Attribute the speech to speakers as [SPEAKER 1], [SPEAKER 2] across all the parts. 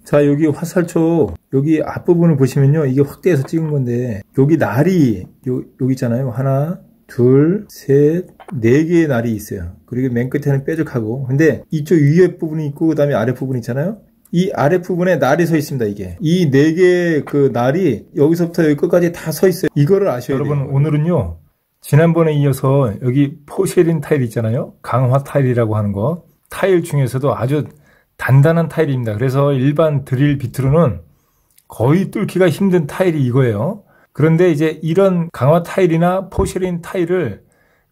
[SPEAKER 1] 자, 여기 화살촉, 여기 앞부분을 보시면요. 이게 확대해서 찍은 건데, 여기 날이, 여기 있잖아요. 하나, 둘, 셋, 네 개의 날이 있어요. 그리고 맨 끝에는 뾰족하고. 근데 이쪽 위에 부분이 있고, 그 다음에 아래 부분이 있잖아요. 이 아래 부분에 날이 서 있습니다, 이게. 이 네 개의 그 날이 여기서부터 여기 끝까지 다 서 있어요. 이거를 아셔야 돼요. 여러분, 오늘은요. 지난번에 이어서 여기 포쉐린 타일 있잖아요. 강화 타일이라고 하는 거. 타일 중에서도 아주 단단한 타일입니다. 그래서 일반 드릴 비트로는 거의 뚫기가 힘든 타일이 이거예요. 그런데 이제 이런 강화 타일이나 포쉐린 타일을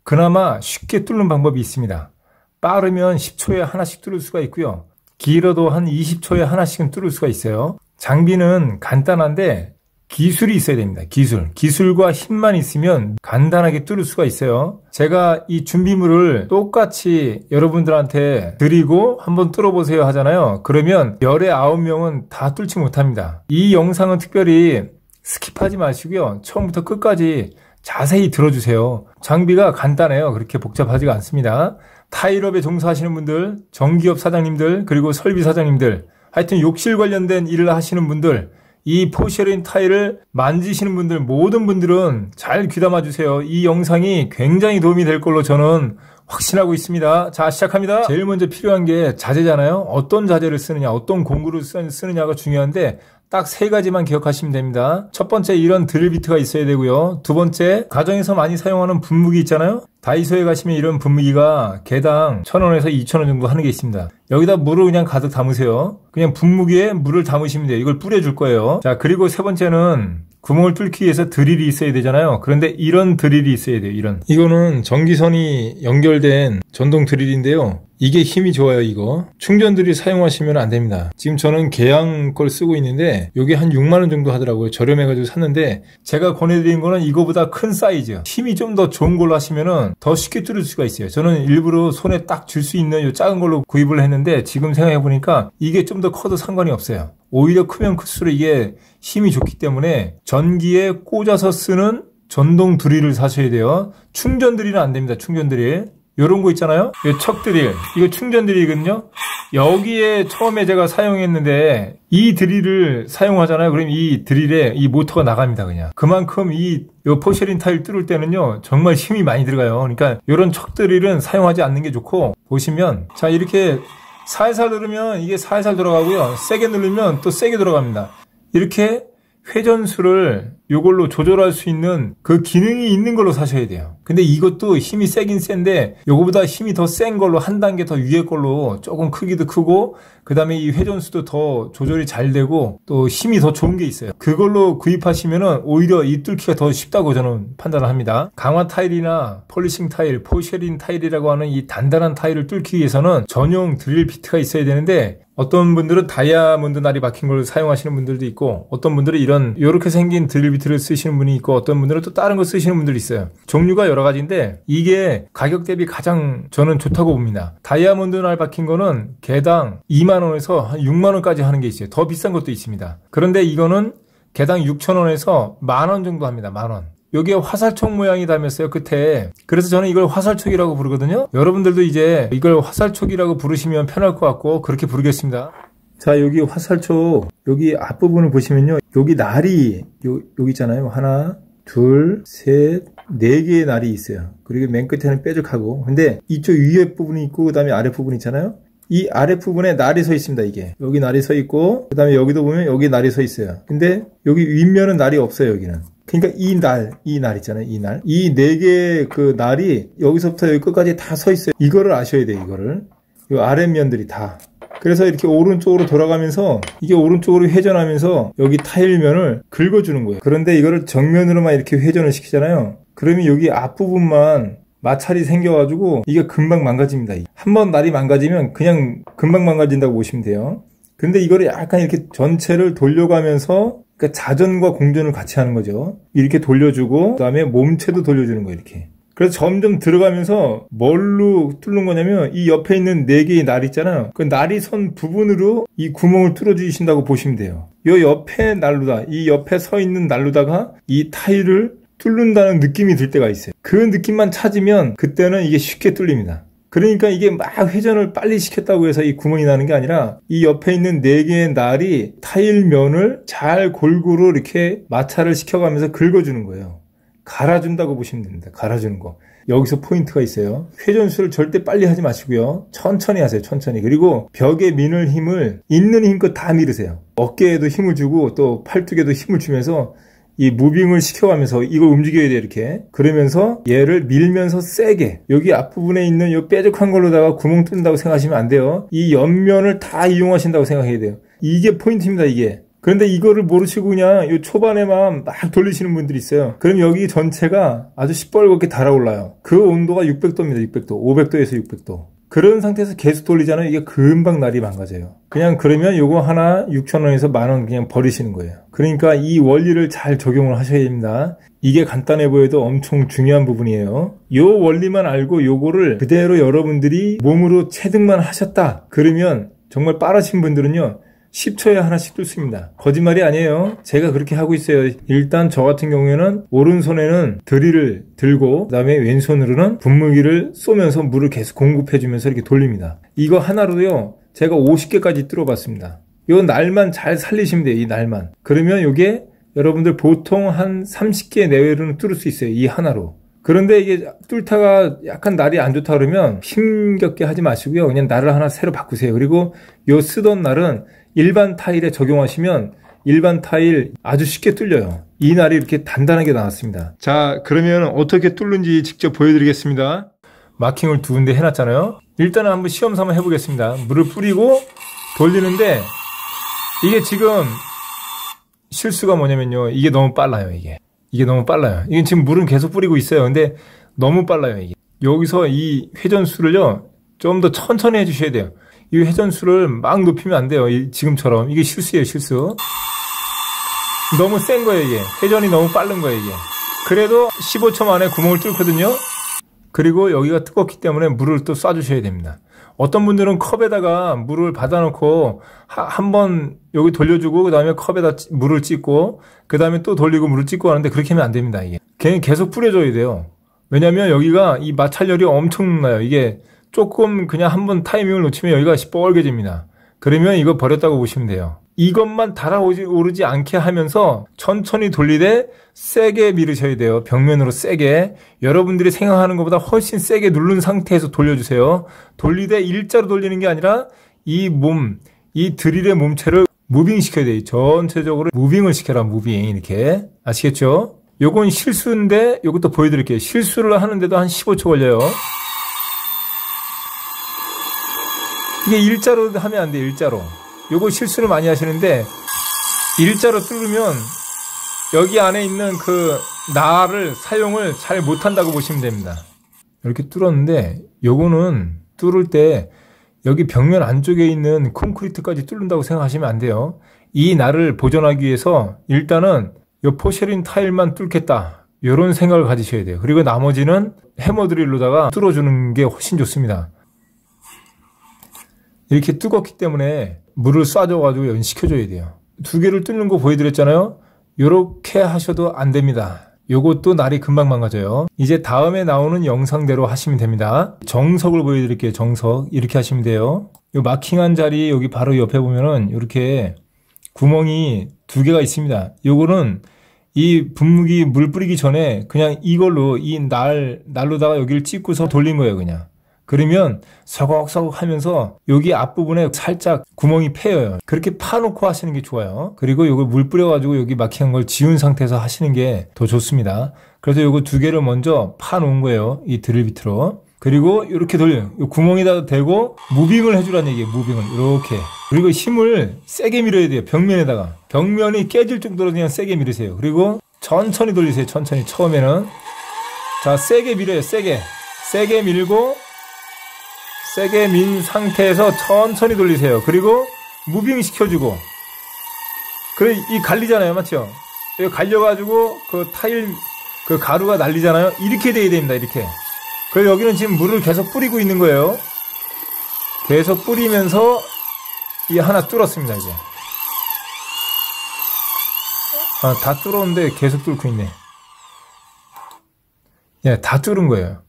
[SPEAKER 1] 그나마 쉽게 뚫는 방법이 있습니다. 빠르면 10초에 하나씩 뚫을 수가 있고요. 길어도 한 20초에 하나씩은 뚫을 수가 있어요. 장비는 간단한데 기술이 있어야 됩니다. 기술과 힘만 있으면 간단하게 뚫을 수가 있어요. 제가 이 준비물을 똑같이 여러분들한테 드리고 한번 뚫어보세요 하잖아요. 그러면 열의 9명은 다 뚫지 못합니다. 이 영상은 특별히 스킵하지 마시고요. 처음부터 끝까지 자세히 들어주세요. 장비가 간단해요. 그렇게 복잡하지가 않습니다. 타일업에 종사하시는 분들, 정기업 사장님들, 그리고 설비 사장님들, 하여튼 욕실 관련된 일을 하시는 분들, 이 포쉐린 타일을 만지시는 분들, 모든 분들은 잘 귀담아 주세요. 이 영상이 굉장히 도움이 될 걸로 저는 확신하고 있습니다. 자, 시작합니다. 제일 먼저 필요한 게 자재잖아요. 어떤 자재를 쓰느냐, 어떤 공구를 쓰느냐가 중요한데 딱 세 가지만 기억하시면 됩니다. 첫 번째, 이런 드릴 비트가 있어야 되고요. 두 번째, 가정에서 많이 사용하는 분무기 있잖아요. 다이소에 가시면 이런 분무기가 개당 1,000원에서 2,000원 정도 하는 게 있습니다. 여기다 물을 그냥 가득 담으세요. 그냥 분무기에 물을 담으시면 돼요. 이걸 뿌려줄 거예요. 자, 그리고 세 번째는 구멍을 뚫기 위해서 드릴이 있어야 되잖아요. 그런데 이런 드릴이 있어야 돼요. 이거는 전기선이 연결된 전동 드릴인데요. 이게 힘이 좋아요, 이거. 충전 드릴 사용하시면 안 됩니다. 지금 저는 계양 걸 쓰고 있는데 이게 한 6만원 정도 하더라고요. 저렴해가지고 샀는데 제가 권해드린 거는 이거보다 큰 사이즈, 힘이 좀 더 좋은 걸로 하시면은 더 쉽게 뚫을 수가 있어요. 저는 일부러 손에 딱 쥘 수 있는 이 작은 걸로 구입을 했는데 지금 생각해보니까 이게 좀 더 커도 상관이 없어요. 오히려 크면 클수록 이게 힘이 좋기 때문에 전기에 꽂아서 쓰는 전동 드릴을 사셔야 돼요. 충전 드릴은 안 됩니다. 충전 드릴. 요런 거 있잖아요. 이 척 드릴. 이거 충전 드릴이거든요. 여기에 처음에 제가 사용했는데 이 드릴을 사용하잖아요. 그럼 이 드릴에 이 모터가 나갑니다. 그냥. 그만큼 요 포쉐린 타일 뚫을 때는요. 정말 힘이 많이 들어가요. 그러니까 요런 척 드릴은 사용하지 않는 게 좋고 보시면 자, 이렇게 살살 누르면 이게 살살 들어가고요. 세게 누르면 또 세게 들어갑니다. 이렇게 회전수를 요걸로 조절할 수 있는 그 기능이 있는 걸로 사셔야 돼요. 근데 이것도 힘이 세긴 센데 요거보다 힘이 더 센 걸로 한 단계 더 위에 걸로 조금 크기도 크고 그 다음에 이 회전수도 더 조절이 잘 되고 또 힘이 더 좋은 게 있어요. 그걸로 구입하시면은 오히려 이 뚫기가 더 쉽다고 저는 판단을 합니다. 강화 타일이나 폴리싱 타일, 포쉐린 타일이라고 하는 이 단단한 타일을 뚫기 위해서는 전용 드릴 비트가 있어야 되는데 어떤 분들은 다이아몬드 날이 박힌 걸 사용하시는 분들도 있고 어떤 분들은 이렇게 생긴 드릴 비트를 쓰시는 분이 있고 어떤 분들은 또 다른 거 쓰시는 분들이 있어요. 종류가 여러 가지인데 이게 가격 대비 가장 저는 좋다고 봅니다. 다이아몬드 날 박힌 거는 개당 2만원에서 한 6만원까지 하는 게 있어요. 더 비싼 것도 있습니다. 그런데 이거는 개당 6,000원에서 만원 정도 합니다. 만원. 여기에 화살촉 모양이 닮았어요, 끝에. 그래서 저는 이걸 화살촉이라고 부르거든요. 여러분들도 이제 이걸 화살촉이라고 부르시면 편할 것 같고 그렇게 부르겠습니다. 자, 여기 화살촉, 여기 앞부분을 보시면요. 여기 날이, 여기 있잖아요. 하나, 둘, 셋, 네 개의 날이 있어요. 그리고 맨 끝에는 뾰족하고. 근데 이쪽 위에 부분이 있고, 그 다음에 아래 부분 있잖아요. 이 아래 부분에 날이 서 있습니다, 이게. 여기 날이 서 있고, 그 다음에 여기도 보면 여기 날이 서 있어요. 근데 여기 윗면은 날이 없어요, 여기는. 그러니까 이 날 있잖아요, 이 날. 이 네 개의 그 날이 여기서부터 여기 끝까지 다 서 있어요. 이거를 아셔야 돼요, 이거를. 이 아랫면들이 다. 그래서 이렇게 오른쪽으로 돌아가면서 이게 오른쪽으로 회전하면서 여기 타일면을 긁어주는 거예요. 그런데 이거를 정면으로만 이렇게 회전을 시키잖아요. 그러면 여기 앞부분만 마찰이 생겨가지고 이게 금방 망가집니다. 한번 날이 망가지면 그냥 금방 망가진다고 보시면 돼요. 근데 이거를 약간 이렇게 전체를 돌려가면서 그러니까 자전과 공전을 같이 하는 거죠. 이렇게 돌려주고 그다음에 몸체도 돌려주는 거예요. 이렇게. 그래서 점점 들어가면서 뭘로 뚫는 거냐면 이 옆에 있는 네 개의 날 있잖아요. 그 날이 선 부분으로 이 구멍을 뚫어주신다고 보시면 돼요. 이 옆에 난로다. 이 옆에 서 있는 난로다가 이 타일을 뚫는다는 느낌이 들 때가 있어요. 그 느낌만 찾으면 그때는 이게 쉽게 뚫립니다. 그러니까 이게 막 회전을 빨리 시켰다고 해서 이 구멍이 나는 게 아니라 이 옆에 있는 4개의 날이 타일면을 잘 골고루 이렇게 마찰을 시켜가면서 긁어주는 거예요. 갈아준다고 보시면 됩니다. 갈아주는 거. 여기서 포인트가 있어요. 회전수를 절대 빨리 하지 마시고요. 천천히 하세요. 천천히. 그리고 벽에 미는 힘을 있는 힘껏 다 밀으세요. 어깨에도 힘을 주고 또 팔뚝에도 힘을 주면서 이 무빙을 시켜가면서 이걸 움직여야 돼요. 이렇게. 그러면서 얘를 밀면서 세게 여기 앞부분에 있는 이 뾰족한 걸로다가 구멍 뚫는다고 생각하시면 안 돼요. 이 옆면을 다 이용하신다고 생각해야 돼요. 이게 포인트입니다. 이게. 그런데 이거를 모르시고 그냥 이 초반에만 막 돌리시는 분들이 있어요. 그럼 여기 전체가 아주 시뻘겋게 달아올라요. 그 온도가 600도입니다. 600도. 500도에서 600도. 그런 상태에서 계속 돌리잖아요. 이게 금방 날이 망가져요. 그냥 그러면 요거 하나 6,000원에서 10,000원 그냥 버리시는 거예요. 그러니까 이 원리를 잘 적용을 하셔야 됩니다. 이게 간단해 보여도 엄청 중요한 부분이에요. 요 원리만 알고 요거를 그대로 여러분들이 몸으로 체득만 하셨다. 그러면 정말 빠르신 분들은요. 10초에 하나씩 뚫습니다. 거짓말이 아니에요. 제가 그렇게 하고 있어요. 일단 저 같은 경우에는 오른손에는 드릴을 들고 그다음에 왼손으로는 분무기를 쏘면서 물을 계속 공급해주면서 이렇게 돌립니다. 이거 하나로요. 제가 50개까지 뚫어봤습니다. 이 날만 잘 살리시면 돼요. 이 날만. 그러면 이게 여러분들 보통 한 30개 내외로는 뚫을 수 있어요. 이 하나로. 그런데 이게 뚫다가 약간 날이 안 좋다 그러면 힘겹게 하지 마시고요. 그냥 날을 하나 새로 바꾸세요. 그리고 요 쓰던 날은 일반 타일에 적용하시면 일반 타일 아주 쉽게 뚫려요. 이 날이 이렇게 단단하게 나왔습니다. 자, 그러면 어떻게 뚫는지 직접 보여드리겠습니다. 마킹을 2군데 해놨잖아요. 일단은 한번 시험 삼아 해보겠습니다. 물을 뿌리고 돌리는데 이게 지금 실수가 뭐냐면요. 이게 너무 빨라요. 이게 너무 빨라요. 이게 지금 물은 계속 뿌리고 있어요. 근데 너무 빨라요. 이게. 여기서 이 회전수를요. 좀 더 천천히 해주셔야 돼요. 이 회전수를 막 높이면 안 돼요. 지금처럼. 이게 실수예요, 실수. 너무 센 거예요, 이게. 회전이 너무 빠른 거예요, 이게. 그래도 15초 만에 구멍을 뚫거든요. 그리고 여기가 뜨겁기 때문에 물을 또 쏴주셔야 됩니다. 어떤 분들은 컵에다가 물을 받아놓고 한번 여기 돌려주고 그 다음에 컵에다 물을 찢고 그 다음에 또 돌리고 물을 찢고 하는데 그렇게 하면 안 됩니다. 이게 계속 뿌려줘야 돼요. 왜냐면 여기가 이 마찰열이 엄청나요. 이게 조금 그냥 한번 타이밍을 놓치면 여기가 시뻘개집니다. 그러면 이거 버렸다고 보시면 돼요. 이것만 달아오르지 않게 하면서 천천히 돌리되 세게 밀으셔야 돼요. 벽면으로 세게. 여러분들이 생각하는 것보다 훨씬 세게 누른 상태에서 돌려주세요. 돌리되 일자로 돌리는 게 아니라 이 드릴의 몸체를 무빙 시켜야 돼요. 전체적으로 무빙을 시켜라. 무빙. 이렇게. 아시겠죠? 요건 실수인데 요것도 보여드릴게요. 실수를 하는데도 한 15초 걸려요. 이게 일자로 하면 안 돼요. 일자로. 요거 실수를 많이 하시는데 일자로 뚫으면 여기 안에 있는 그 날을 사용을 잘 못한다고 보시면 됩니다. 이렇게 뚫었는데 요거는 뚫을 때 여기 벽면 안쪽에 있는 콘크리트까지 뚫는다고 생각하시면 안 돼요. 이 날을 보존하기 위해서 일단은 요 포쉐린 타일만 뚫겠다. 요런 생각을 가지셔야 돼요. 그리고 나머지는 해머드릴로다가 뚫어주는 게 훨씬 좋습니다. 이렇게 뜨겁기 때문에 물을 쏴줘가지고 연식혀줘야 돼요. 2개를 뚫는 거 보여드렸잖아요. 요렇게 하셔도 안 됩니다. 요것도 날이 금방 망가져요. 이제 다음에 나오는 영상대로 하시면 됩니다. 정석을 보여드릴게요. 정석. 이렇게 하시면 돼요. 요 마킹한 자리 여기 바로 옆에 보면은 이렇게 구멍이 2개가 있습니다. 요거는 이 분무기 물 뿌리기 전에 그냥 이걸로 이 날로다가 여기를 찍고서 돌린 거예요. 그냥. 그러면 서걱서걱 하면서 여기 앞부분에 살짝 구멍이 패여요. 그렇게 파놓고 하시는 게 좋아요. 그리고 이걸 물 뿌려가지고 여기 마킹한 걸 지운 상태에서 하시는 게 더 좋습니다. 그래서 이거 2개를 먼저 파놓은 거예요. 이 드릴 비트로. 그리고 이렇게 돌려요. 이 구멍에다 대고 무빙을 해주라는 얘기예요. 무빙을. 이렇게. 그리고 힘을 세게 밀어야 돼요. 벽면에다가. 벽면이 깨질 정도로 그냥 세게 밀으세요. 그리고 천천히 돌리세요. 천천히. 처음에는. 자, 세게 밀어요. 세게. 세게 밀고 세게 민 상태에서 천천히 돌리세요. 그리고 무빙 시켜주고. 그래, 이 갈리잖아요. 맞죠? 이거 갈려가지고 그 타일, 그 가루가 날리잖아요. 이렇게 돼야 됩니다. 이렇게. 그리고 여기는 지금 물을 계속 뿌리고 있는 거예요. 계속 뿌리면서 이 하나 뚫었습니다. 이제. 아, 다 뚫었는데 계속 뚫고 있네. 예, 다 뚫은 거예요.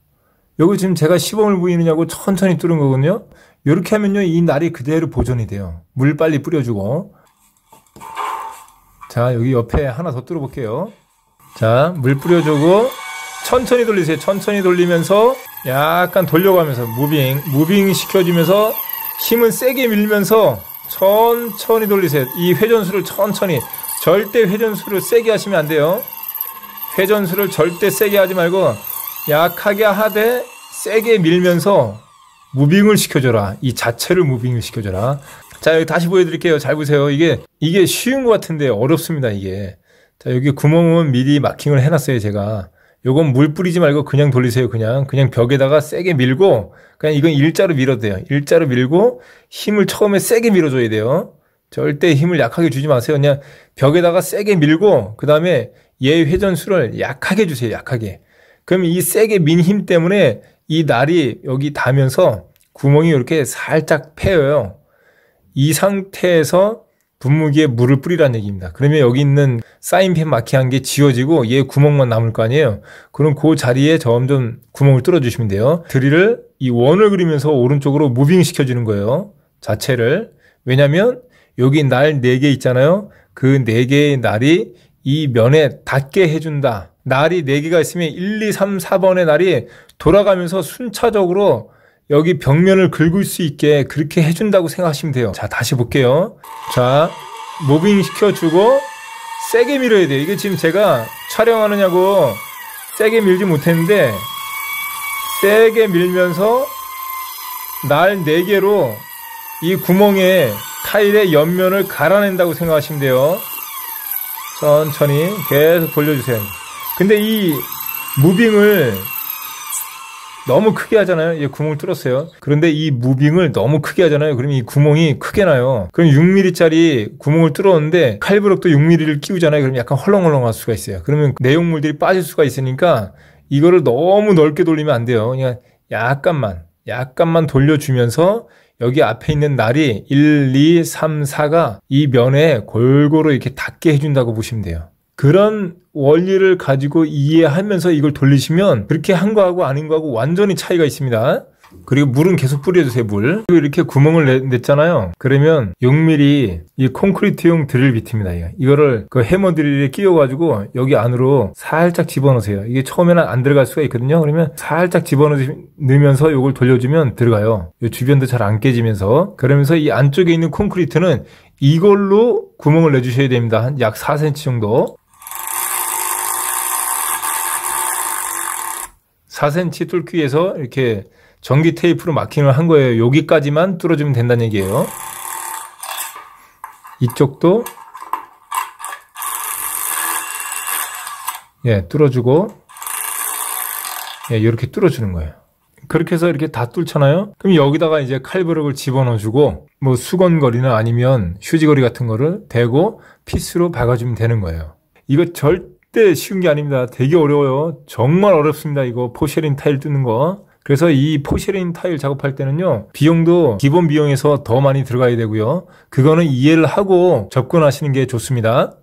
[SPEAKER 1] 여기 지금 제가 시범을 보이느냐고 천천히 뚫은 거거든요. 이렇게 하면요, 이 날이 그대로 보존이 돼요. 물 빨리 뿌려주고. 자, 여기 옆에 하나 더 뚫어볼게요. 자, 물 뿌려주고 천천히 돌리세요. 천천히 돌리면서 약간 돌려가면서 무빙 시켜주면서 힘은 세게 밀면서 천천히 돌리세요. 이 회전수를 천천히, 절대 회전수를 세게 하시면 안 돼요. 회전수를 절대 세게 하지 말고 약하게 하되 세게 밀면서 무빙을 시켜줘라. 이 자체를 무빙을 시켜줘라. 자, 여기 다시 보여드릴게요. 잘 보세요. 이게 쉬운 것 같은데 어렵습니다, 이게. 자, 여기 구멍은 미리 마킹을 해놨어요, 제가. 요건 물 뿌리지 말고 그냥 돌리세요. 그냥 벽에다가 세게 밀고, 그냥 이건 일자로 밀어도 돼요. 일자로 밀고 힘을 처음에 세게 밀어줘야 돼요. 절대 힘을 약하게 주지 마세요. 그냥 벽에다가 세게 밀고, 그 다음에 얘 회전수를 약하게 주세요. 약하게. 그럼 이 세게 민 힘 때문에 이 날이 여기 닿으면서 구멍이 이렇게 살짝 패여요. 이 상태에서 분무기에 물을 뿌리라는 얘기입니다. 그러면 여기 있는 사인펜 마킹한 게 지워지고 얘 구멍만 남을 거 아니에요. 그럼 그 자리에 점점 구멍을 뚫어주시면 돼요. 드릴을 이 원을 그리면서 오른쪽으로 무빙 시켜주는 거예요. 자체를. 왜냐면 여기 날 4개 있잖아요. 그 4개의 날이 이 면에 닿게 해준다. 날이 4개가 있으면 1, 2, 3, 4번의 날이 돌아가면서 순차적으로 여기 벽면을 긁을 수 있게 그렇게 해준다고 생각하시면 돼요. 자, 다시 볼게요. 자, 무빙 시켜주고 세게 밀어야 돼요. 이게 지금 제가 촬영하느냐고 세게 밀지 못했는데 세게 밀면서 날 4개로 이 구멍에 타일의 옆면을 갈아낸다고 생각하시면 돼요. 천천히 계속 돌려주세요. 근데 이 무빙을 너무 크게 하잖아요. 얘 구멍을 뚫었어요. 그런데 이 무빙을 너무 크게 하잖아요. 그러면 이 구멍이 크게 나요. 그럼 6mm짜리 구멍을 뚫었는데 칼브럭도 6mm를 끼우잖아요. 그러면 약간 헐렁헐렁할 수가 있어요. 그러면 내용물들이 빠질 수가 있으니까 이거를 너무 넓게 돌리면 안 돼요. 그냥 약간만 돌려주면서 여기 앞에 있는 날이 1, 2, 3, 4가 이 면에 골고루 이렇게 닿게 해준다고 보시면 돼요. 그런 원리를 가지고 이해하면서 이걸 돌리시면 그렇게 한 거하고 아닌 거하고 완전히 차이가 있습니다. 그리고 물은 계속 뿌려주세요, 물. 그리고 이렇게 구멍을 냈잖아요. 그러면 6mm 이 콘크리트용 드릴 비트입니다. 이거를 그 해머 드릴에 끼워가지고 여기 안으로 살짝 집어넣으세요. 이게 처음에는 안 들어갈 수가 있거든요. 그러면 살짝 집어넣으면서 이걸 돌려주면 들어가요. 이 주변도 잘 안 깨지면서. 그러면서 이 안쪽에 있는 콘크리트는 이걸로 구멍을 내주셔야 됩니다. 한 약 4cm 정도. 4cm 뚫기 위해서 이렇게 전기 테이프로 마킹을 한 거예요. 여기까지만 뚫어주면 된다는 얘기예요. 이쪽도 뚫어주고 이렇게 뚫어주는 거예요. 그렇게 해서 이렇게 다 뚫잖아요. 그럼 여기다가 이제 칼브럭을 집어넣어주고 뭐 수건거리나 아니면 휴지거리 같은 거를 대고 피스로 박아주면 되는 거예요. 이거 절대 쉬운 게 아닙니다. 되게 어려워요. 정말 어렵습니다. 이거 포쉐린 타일 뚫는 거. 그래서 이 포쉐린 타일 작업할 때는요, 비용도 기본 비용에서 더 많이 들어가야 되고요. 그거는 이해를 하고 접근하시는 게 좋습니다.